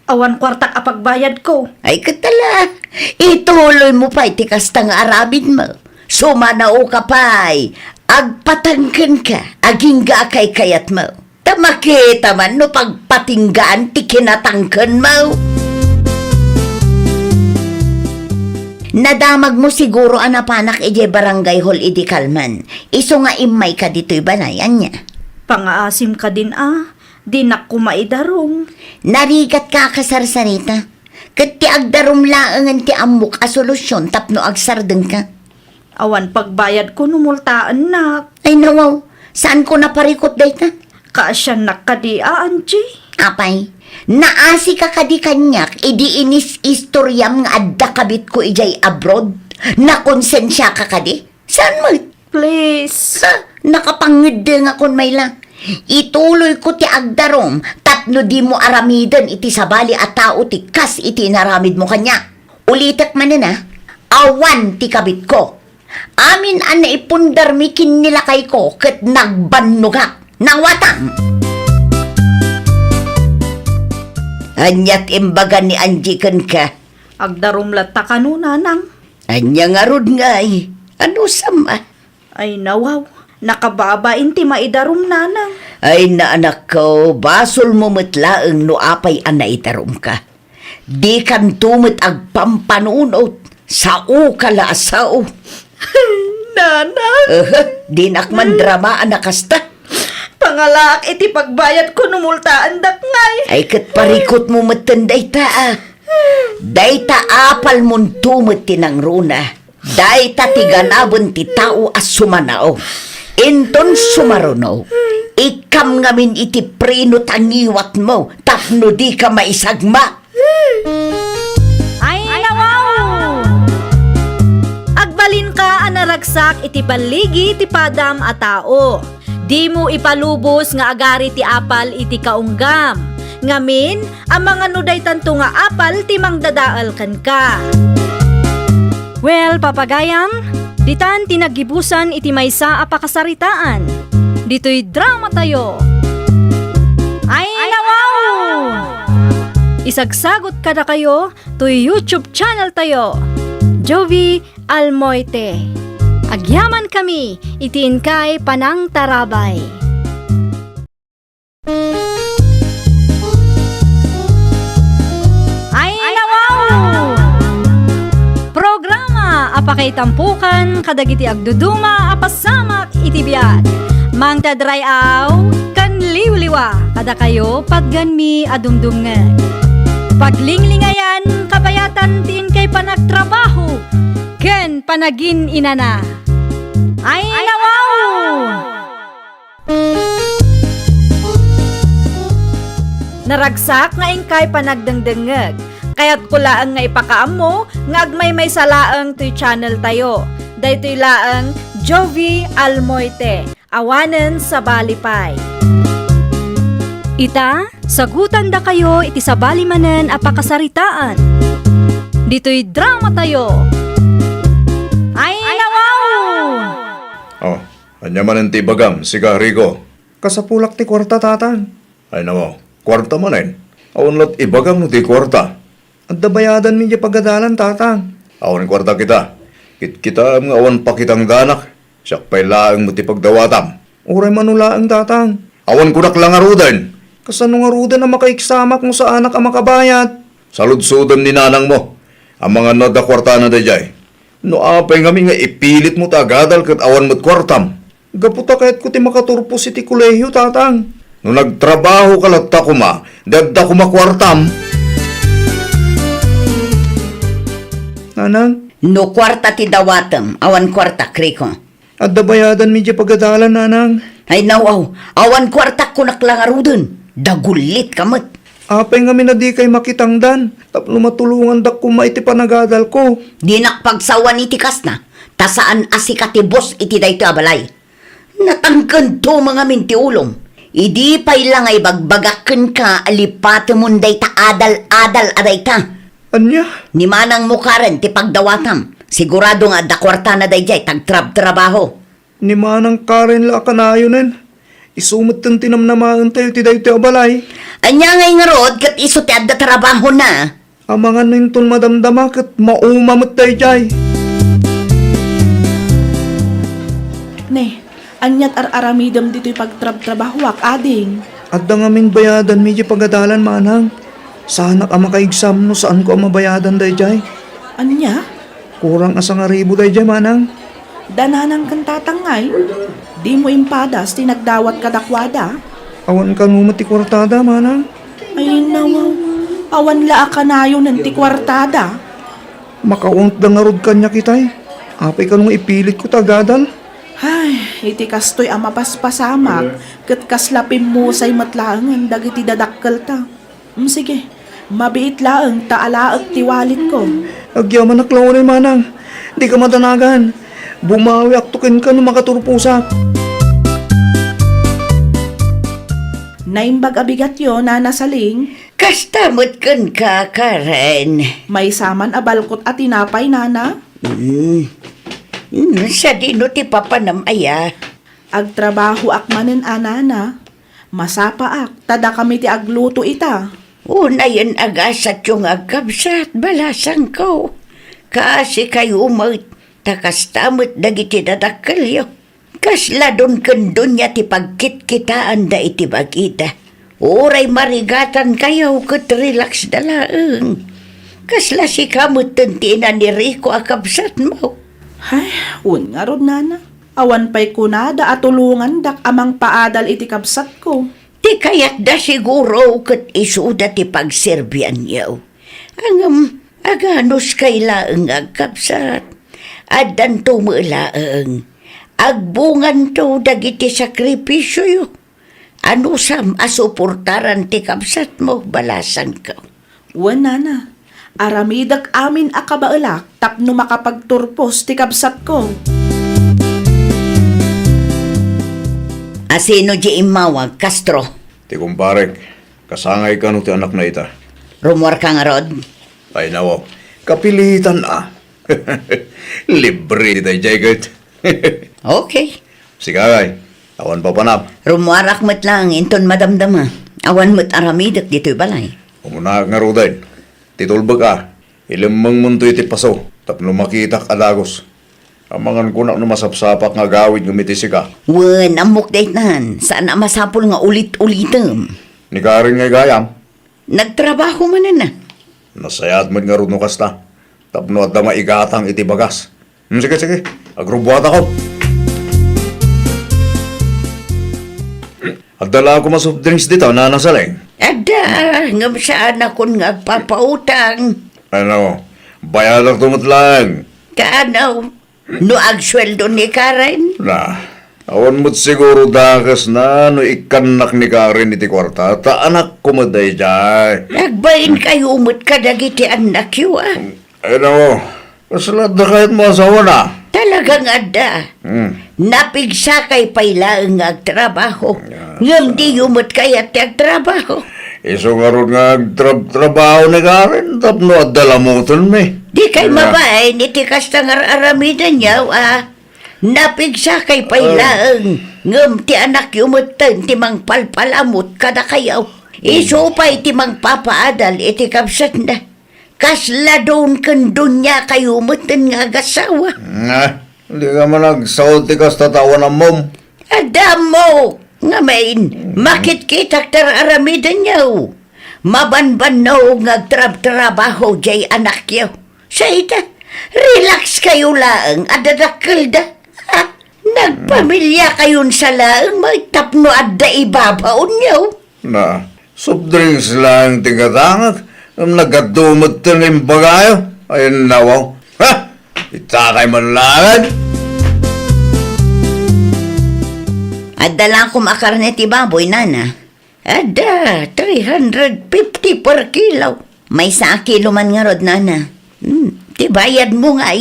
Awan kwartak apagbayad ko. Ay katala, ituloy mo pa'y tikas tang arabid mo. Sumanao ka pa'y, agpatangkan ka, aging kay kayat mo. Tamakita man no pagpatinggaan ti kinatangkan mo. Nadamag mo siguro anapanak ije barangay hall idi kalman. Iso nga imay ka dito'y banayan niya. Pangaasim ka din di nak kumaidarom. Narigat ka kasarsarita. Kat ti agdarom laangan ti amok a solusyon tapno agsardeng ka. Awan pagbayad ko numultaan nak. Ay nawaw, saan ko naparikot dayta? Kaasyan nak kadi Angie. Apay, naasi ka kadi kanyak, idi inis istoryam nga adda kabit ko ijay abroad. Nakonsensya ka kadi? Saan mo? Please. Nakapangid nga kon may lang. Ituloy ko ti agdarom, tapno di mo aramidan iti sabali at tao ti kas iti naramid mo kanya. Ulitak man na, awan ti kabit ko. Amin an naipundar mi kinilakay ko ket nagbanugak nang watang. Anyat imbagan ni Angie kan ka. Agdarom latta ka no nanang. Anya nga rod ngay. Ano sama? Ay nawaw, nakababain ti maidarom nanang. Ay na anak ko, basol mo matlaang no apay anaitarom ka. Di kan tumit agpampanunot, sao kala sao. Nanang, Di nakman drama anakasta. pangalak iti pagbayad ko numultaan dak ngay. Ay kat parikot mo matanday ta Dayta apal mong tumit tinang runa. Dayta tiganabon ti tao as sumanao. Inton sumaruno. Ikam ngamin iti prino tangiwat mo. Tapno di ka maisagma. Ay nawaw! Agbalin ka anaragsak iti baligi ti padam a tao. Di mo ipalubos nga agari ti apal iti kaunggam. Ngamin, ang mga nuday tanto nga apal ti mangdadaal kan ka. Well, papagayam, ditan tinagibusan iti maysa a pakasaritaan. Dito'y drama tayo. Ay nawaw! Isagsagot ka na kayo to YouTube channel tayo. Jovi Almoite. Agyaman kami, itiin kay Panang Tarabay. Ay nawaw! Programa apakay tampukan kadagiti agduduma apasamak itibiyag. Mang tadray aw kan liwliwa kada kayo pagganmi adumdumngeg. Paglinglingayan kabayatan tiin kay panagtrabaho ken panagin inana. Ay nawaw! Naragsak nga ingkay panagdengdengeg. Kaya't kulaang nga ipakaam mo, nga agmay may salaang to'y channel tayo. Daytoy laang Jovi Almoite, awanen sa Balipay. Ita, sagutan da kayo iti sa balimanen apakasaritaan. Dito'y drama tayo. Ay nawaw! Oh, anya man ang tibagam, siga Rico. Kasapulak ti kwarta, tatang. Ay namo, kwarta man ay. Awan lat ibagam no ti kwarta. At dabayadan mi di pagadalan, tatang. Awan kwarta kita. Kita ang awan pa kitang danak. Siyak pa'y laang mo ti pagdawatam. Uray manula ang tatang. Awan kunak lang arudan. Kasano nga ruda na makaiksamak mo sa anak ang makabayat. Saludsudan ni nanang mo. Ang mga nada kwarta na dayay. No apay ngami nga ipilit mo tagadal kat awan mo't kwartam. Gaputa kahit ko ti makaturpos iti kolehiyo, tatang. No nagtrabaho ka latta kuma, dadda kuma kwartam. Nanang, No kwarta ti dawatem, awan kwarta kriko. at dabayadan mi di pagadalan, nanang. Ay nawaw, awan kwarta kunak lang arudun. Dagulit kamat. Apay nga mi na di kay makitangdan. Tapno matulungan dak kuma iti panagadal ko. Di nakpagsawan iti kasna, tasaan asikati boss iti dayto abalay. Natangkan to mga minti ulong. Idi pay lang ay bagbagaken ka alipate munday ta adal-adal aday ta. Anya? Ni manang mukaren ti pagdawatam. Sigurado nga da kwarta na dayjay tagtrab-trabaho. Ni manang Karen la kanayonen. Isumot ng tinamnamaan tayo ti dayto abalay. Anya ngay nga rod kat iso ti adda trabaho na. Amangan nintol madamdama kat maumamot tayo jay. Ne, anyat ar-aramidam dito'y pagtrab-trabahwak, ading. At da ngamin bayadan medyo pagadalan, manang. Sana ka makaexam no saan ko ang mabayadan day jay. Anya? Kurang asa nga ribo day jay, manang. Dananang kang tatangay. Di mo impadas, tinagdawat kadakwada. Awan ka numati kwartada, manang. Ay nawaw, awan laa ka na yun ng tikwartada. Makaunt da nga rod kanya kitay. Apay ka nung ipilit ko tagadal. Ay, iti kastoy ang mapaspasamak, kat kaslapim mo say matlaangan, dagiti dadakkel ta. Sige, mabiit laang taalaag tiwalit ko. Agyaman na klaw manang. Di ka madanagan. Bumawi aktukin ka nung makaturpusak. Naimbag abigat yun, nanasaling, Kastamot kun ka, Karen. may saman abalkot at tinapay, nana. Sa dino ti papanam aya. Agtrabaho akmanen anana. Masapa ak, tada kami ti agluto ita. Una yan agasat yung agkabsat, balasang ko. Kasi kayo umot, takastamot dagiti dadakalyo. Kasla don kandun niya ti pagkit-kitaan da iti bagita. Oray marigatan kayo kat relax dalaang. Kasla si kamot tuntina ni Rico akabsat mo. Ay, nga rod nana. Awan pa'y kunada at tulungan dak amang paadal iti kabsat ko. Ti kayat da siguro kat isuda ti pagserbian yaw. Aganos kailaang agkapsat. Adan tumulaang. Agbungan to dagiti sakripisyo yo. Ano sam asuportaran ti kapsat mo balasan ka. Wan nana. Aramidak amin akabaelak tapno makapagturpos ti kabsat ko. Asino di imawag, Castro? Ti kumparek, kasangay ka no ti anak na ita. Rumor ka nga rod? Ay nawo, kapilitan na. Libre di tayo, Jagat. Okay. Sigagay, Awan pa panap. Rumuarak mo't lang, inton madamdama. Awan mo't aramidak dito'y balay. Umuna nga ruday. Titulbag ka. Ilimang munto iti paso. Tapno makitak adagos. Amangan ko na masapsapak nga gawid ngumitisi ka. Wen, amok date nahan. Saan na masapol nga ulit-ulitam. Ni Karen nga gayam. Nagtrabaho man na. Nasayad man nga runo kasta. Tapno at da maigatang iti bagas. Sige. Agrubuhat ako. At dala ako masoft drinks dito, nanasaling. Ada, ngam saan akong nagpapautang. Ano, bayalag tumot lang. Kaanaw, no agsweldo ni Karen. Na, awan mo't siguro dakas na no ikanak ni Karen iti kwarta. Ta anak ko maday jay. Nagbayin kayo umot ka dagiti anak yu Ano, kasalat na kahit mo asawa na. Talagang ada. Napigsa kay pailaang agtrabaho. Ngam di umot kaya ti agtrabaho. Iso nga ron nga trabaho ni Karen. Tapno at dalamutan me. Di kay mabay, niti kasta nga aramidan niya, napigsa kay pailaang. Ngam ti anak yumutan, ti mang palpalamot kada kayaw. Iso pa iti mang papaadal, iti kapsat na. Kasladon kandun niya kayo mutan nga agasawa. Hindi ka man nagsaot ti kas tatawan ng mom. Adamo! Nga main, makit-kitak tar aramidan niya. Mabanban na ngagtrab-trabaho jay anak yaw. Sa ita, relax kayo laang, adadakil da. Nagpamilya kayon sa laang, may tapno adda ibabaon niyaw. Na, soft drinks lang tingatangag. Ang nagadumot ng bagayo. Ayun nawaw. Ha? Itakay man lang. Adda lang kumakarne ti baboy, nana. Adda, 350 per kilo. May sa kilo man nga rod, nana. Ti bayad mo nga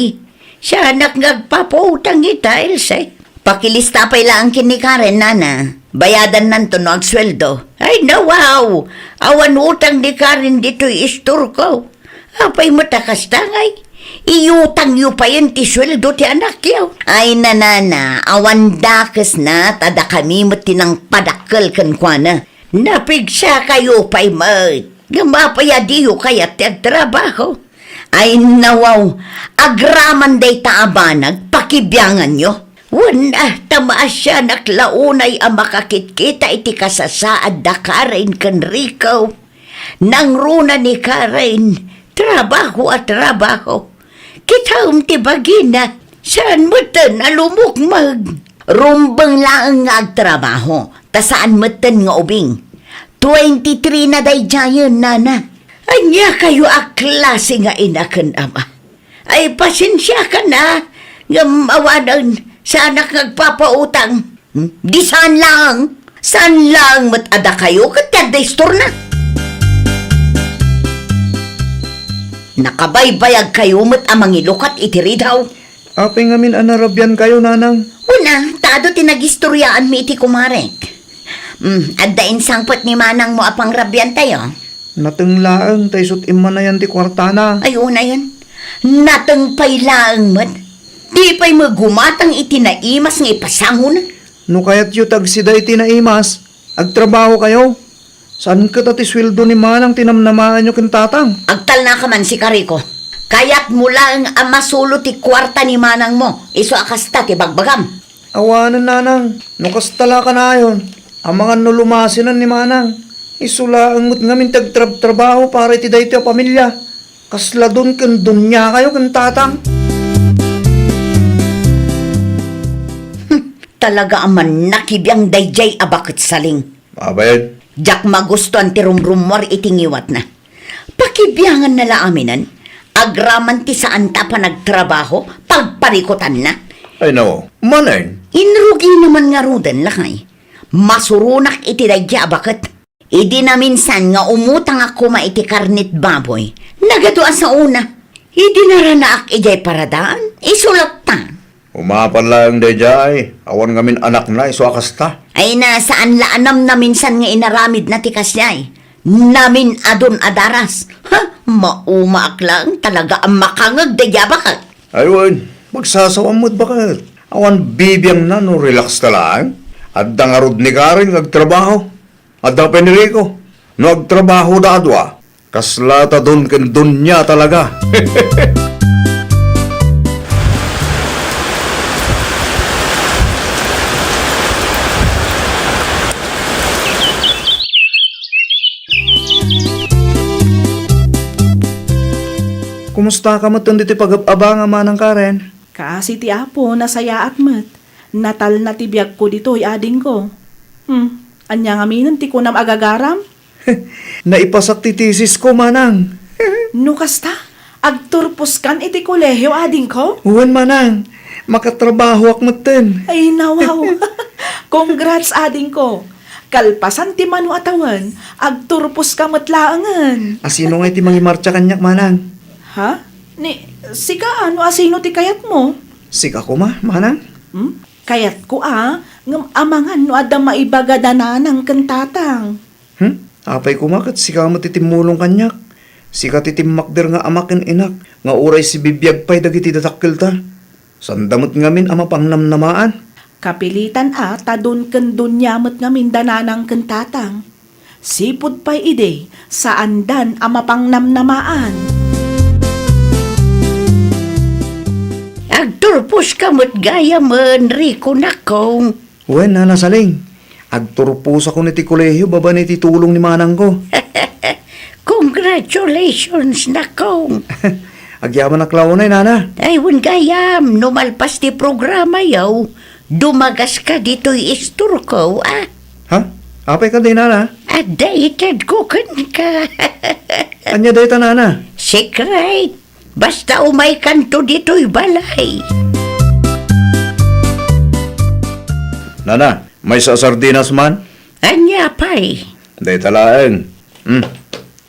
Siya anak ngagpapautang ita, Elsa. Pakilista pa ilang kini Karen, nana. Bayadan nanto no agsweldo. Ay, nawaw! Awan utang ni Karen dito'y istor ko. Apay matakas tangay. Iutang yu pa yun ti sweldo ti anak yaw. Ay, nanana, awan dakas na, tada kami matinang padakal kan kwa na. Napigsa kayo pa'y mat. Gamapaya diyo kaya ti trabaho. Ay, nawaw, agraman day taabanag, pakibyangan nyo. Wala, tamaas siya naklaunay ang makakit-kita iti kasasaad da Karen kan Rico. Nang runa ni Karen, trabaho at trabaho. Kita ti bagina, saan mo tan alumukmag? Rumbang lang nga agtrabaho, ta saan mo tan nga ubing? 23 na day jayon, nana. Anya kayo aklase nga inakan ama. Ay, pasensya ka na, nga mawanan sa anak nagpapautang. Di saan lang matada kayo, katyaday store na. Nakabaybayag kayo mat amang ilukat itiri daw. Apay ngamin anarabyan kayo, nanang. Una, tado tinagistoryaan mi iti kumarek. Addain sangpot ni manang mo apang rabyan tayo. Natenglaang taysot imman na yan ti kwartana. Ay, una yan. Natang pailaang mat. Di pa'y magumatang itinaimas ng ipasangon. No kaya't yu tagsida iti na imas, agtrabaho kayo. Saan ka tati sweldo ni manang tinamnamaan nyo kintatang? Agtal na ka man si Kariko. Kaya't mula ang amasulo ti kwarta ni manang mo. Iso akasta ti bagbagam. Awanan, nanang. No kastala ka na yun. Ang mga nulumasinan ni manang. Isula ang ngamin tagtrabaho para iti dahi ti pamilya. Kasla dun kan dunya kayo kintatang. Talaga aman nakibiyang dayjay abakit saling. Mabayad. Jak magustuhan ti rumrumor itingiwat na. Pakibiyangan na laaminan. Agraman ti saan ta pa nagtrabaho, pagparikutan na. Ay nawaw. Manay. Inrugi naman nga rudan lakay. Masurunak iti dayjay abakit. Idi na minsan nga umutang ako maiti karnit baboy. Nagaduan sa una. Idi na ranaak ijay paradaan. Isulot ta. Umapan lang day jay. Awan ngamin anak na iso akasta. Ay nasaan laanam na minsan nga inaramid na tikas niyay. Namin adon adaras. Maumaak lang talaga ang makangag dayaba ka. Aywan, magsasawang mo't bakit? Awan bibiyang na no relax ka lang. At dangarod ni Karen nagtrabaho. At da Penrico, no agtrabaho da adwa. Kaslata doon kan dunya talaga. Kumusta ka mo diti pag-abanga manang Karen? Kasi ti apo nasaya at mat. Natal na ti biyag ko dito'y ading ko. Anya nga minan ti kunam agagaram? Naipasak ti thesis ko manang. No kasta, agturpos kan iti kolehiyo ading ko? Huwan manang, makatrabaho ak maten. Ay nawaw. Congrats ading ko. Kalpasan ti manu atawan, agturpos ka matlaangan. Asino nga iti mangimarcha kanyak manang? Ha? Sika ano asino ti kayat mo? Sika ko ma, manang? Kayat ko ngam amangan no adda maibagadanan ng kantatang. Apay ko makat, sika mo titimulong kanyak. Sika titimmakder nga amakin inak, nga uray si bibiyag pa'y dagiti datakkel ta. Sandamot ngamin ama pang namnamaan. Kapilitan tadun ken dunyamot ngamin dananang kantatang. Sipud pa'y ide, saan dan ama pang namnamaan. Agturpos ka mo't gaya man, Rico nakong. Uwen na nasaling. Agturpos ako niti kolehiyo, baba niti tulong ni manang ko. Congratulations, nakong. Agyaman na klaunay, nana. Ay, wan gayam, numalpas ti programa yaw. Dumagas ka dito'y istur ko, ah. Ha? Apay ka din, nana? Dated ko kan ka. Anya dayta, nana? Secret. Basta umay kanto dito'y balay. Nana, may sa sardinas man? Anya pa'y. Day talaeng.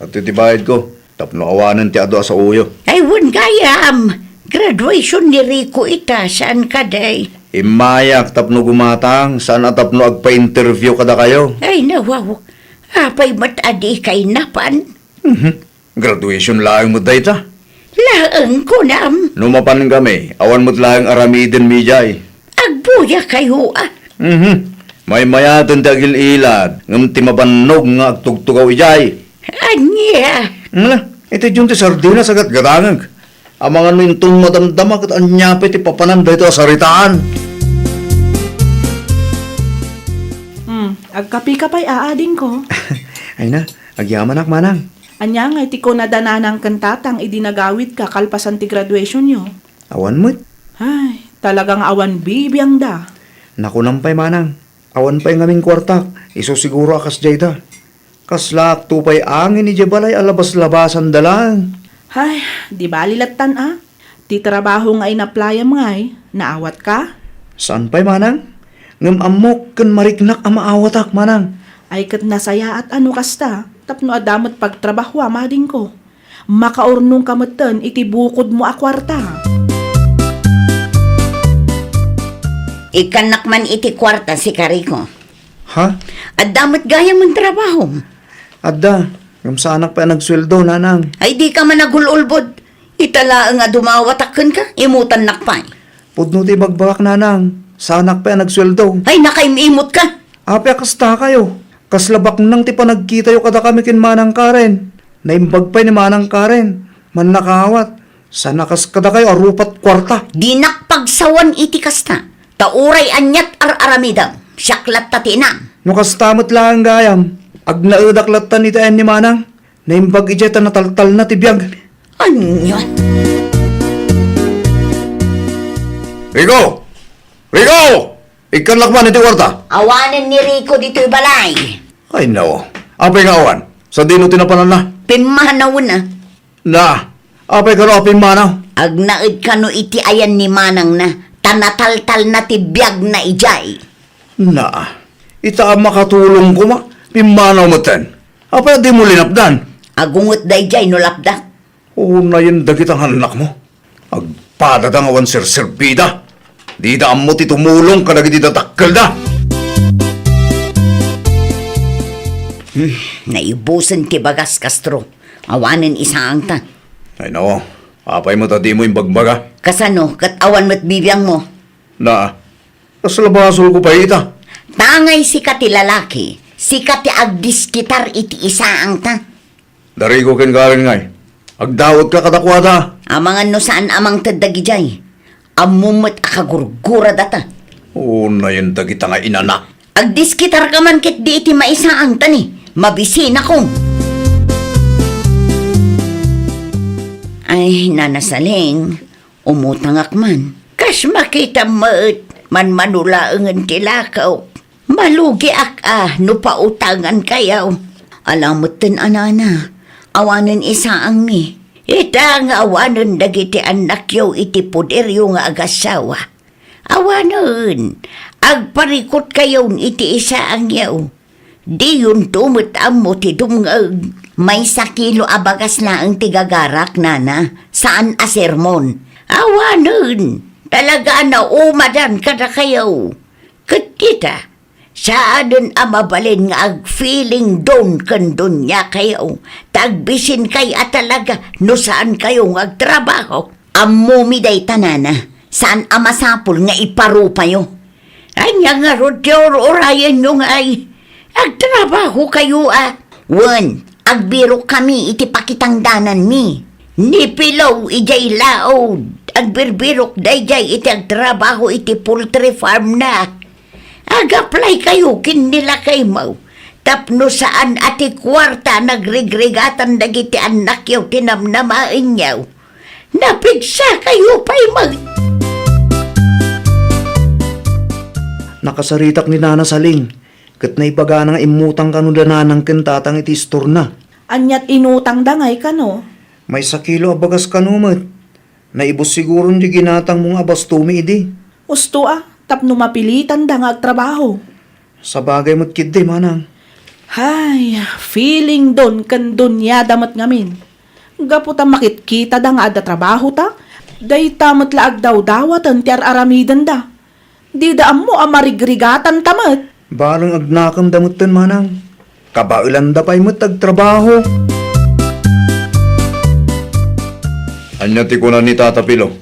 At titibahid ko. Tapno awanan ti adwa sa uyo. Ay, wan gayam. Graduation ni Rico ita, saan ka day? Imayak tapno gumatang. Saan tapno agpa-interview kada kayo? Ay, nawaw. Apay matadi kay napan. Graduation lang mo dayta. Laang ko nam. Numapan kami. Awan mo't lang aramiden mijay. Agbuya kayo, ah. May mayatan dagil ilad. Ngam timabanog nga agtugtugaw ijay. Anya. Ito yung ti sardinas agat Gadangag. Amangan mintong madamdamak at anyapit ipapanan dito sa saritaan. Agkapi ka pa'y aading ko. Ay na, agyaman ak manang. Anya nga iti ko na dananang kantatang idinagawit ka kalpasan ti graduation nyo. Awan mo't. Ay, talagang awan bibiyang da. Nakunampay manang. Awan pa'y ngaming kwartak. Iso siguro akas jayda. Kaslak tupay angin ni Jabalay alabas-labasan dalang. Ay, di balilatan Ti trabaho nga inaplayam ngay, naawat ka? Saan pa'y manang? Ngam amok kan mariknak amaawatak manang. Ay kat nasaya at ano kasta, tapno adamot pagtrabaho amading ko. Makaurnong kamatan iti bukod mo akwarta. Ikanak man iti kwarta si Kariko. Ha? At damot gaya mong trabaho. Adda, ngam sa anak pa nagsweldo nanang. Ay di ka man nagululbod. Itala nga dumawatakan ka, imutan nakpay. Pudno ti bagbakak nanang. Sa anak pa nagsweldo. Ay nakaimimot ka. Ape kasta kayo. Kaslabak nang ti panagkita yo kada kami kin manang Karen. Naimbag pa ni manang Karen. Man nakawat. Sa nakas kada kayo arupat kwarta. Di nakpagsawan iti kasta. Tauray anyat ar-aramidam. Syaklat tatinam. No kastamot lang gayam. Ag naedaklatan iti ni manang. Naimbag ijeta nataltal na ti biyag. Anyo? Rico! Rico! Ikan lakman iti kwarta. Awanan ni Rico dito'y balay. Ay no. Apay nga awan. Sa dino tinapanan na. Pimanaw na. Na. Apay ka ro apay manaw. Agnaid ka no iti ayan ni Manang na. Tanataltal na ti biyag na ijay. Na. Ita makatulong ko ma. Pimanaw mo ten. Apay di mo linapdan. Agungot da ijay no lapda. Oo na yun dagit ang anak mo. Agpadadang awan sir-serbida. Di da mo ti tumulong ka nagiti datakkel da. Naibusan ti bagas Castro. Awanan isaang ta. Ay no. Apay mo tadi mo yung bagbaga. Kasano, kat awan mo't bibiyang mo. Na. Kaslabasol ko pa ita. Tangay si kati lalaki, si kati agdiskitar iti isaang ta. Dari ko ken galing ngay. Agdawat ka kadakwada. Amangan no saan amang tadagi jay. Amumot akagurgura data. Oo na yun dagita nga inana. Agdiskitar ka man kit di iti maisaang tani. Mabisin akong. Ay, nanasaling, umutangak man. Kas makita maet, man manulaangan tilakaw. Malugi no pautangan kayaw. Alamutin anana, awanan isaang mi. Ita nga awanan dagiti anak yaw iti puderyo nga agasawa. Awanan, agparikot kayaw iti isaang yaw. Di yun tumot amo ti dumngag. May sakilo abagas na ang tigagarak, nana. Saan a sermon? Awanan, talaga na umadan kada kayaw. Katita, saan a mabalin nga ag-feeling doon kandun niya kayaw. Tagbisin kay at talaga no saan kayo agtrabaho. Amumi day tanana, saan a masapul nga iparupayo. Anya nga rodyor orayan nyo nga ay agtrabaho kayo Wan, agbiro kami iti pakitangdanan mi. Nipilaw ijay laod. Agbirbirok dayjay iti agtrabaho iti poultry farm na. Ag-apply kayo kin nila kay mau. Tapno saan ati kwarta nagrigrigatan dagiti anak yaw tinamnamain yaw. Napigsa kayo pa'y mag... Nakasaritak ni Nana Saling. Kat na ibaga nga imutang kanudananang kentatang iti store na. Anyat inutang dangay ka no? May sakilo abagas kanumat. Naibos siguro di ginatang mong abastumi idi. Usto tapno mapilitan da nga agtrabaho. Sa bagay mo't kidde, manang. Hay, feeling don kan dunya damat ngamin. Gaputa makitkita da nga ada trabaho ta. Day tamat laag daw dawatan ti aramidan da. Di da mo amarigrigatan tamat. Balang agnakam damutan, manang. Kabailan da pa'y mo't agtrabaho. Anya ti kunan ni Tata Pilo.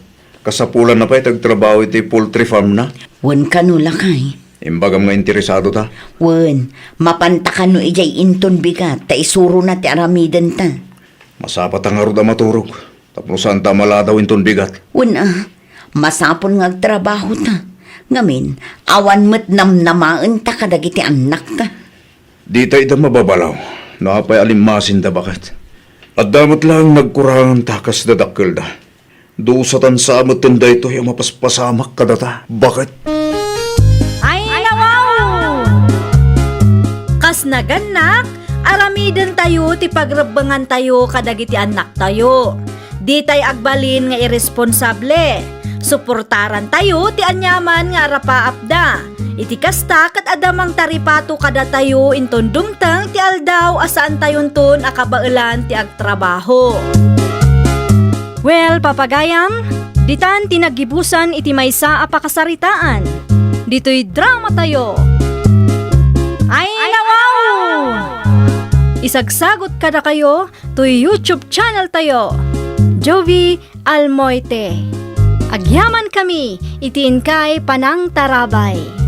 Kasapulan na pa'y tagtrabaho iti poultry farm na. Wan kanula kay. Imbagam nga interesado ta. Wan, mapantakan no ijay inton bigat, ta isuro na ti aramidan ta. Masapat ang arod maturog. Tapno saan ta maladaw inton bigat. Wan masapon nga agtrabaho ta. Ngamin, awan mo't namnamaan ta kadagiti anak ta. Di tayo ita mababalaw. Napay alimasin da bakit. At damot lang nagkurangan takas da dakkel da. Dusatan sa amot tanda ito yung mapaspasamak kadata. Bakit? Ay, nawaw! Kas naganak, aramidan tayo, ti pagrabangan tayo, kadagiti anak tayo. Di tay agbalin nga irresponsable. Suportaran tayo, ti anyaman nga arapaapda. Iti kasta kat adamang taripato kada tayo, inton dumtang ti aldaw asaan tayon ton akabailan ti agtrabaho. Well, papagayam, ditan tinagibusan iti maysa a pakasaritaan. Dito'y drama tayo. Ay, nawaw! Isagsagot kada kayo, to'y YouTube channel tayo. Jovi Almoite. Agyaman kami, itiin kay Panang Tarabay.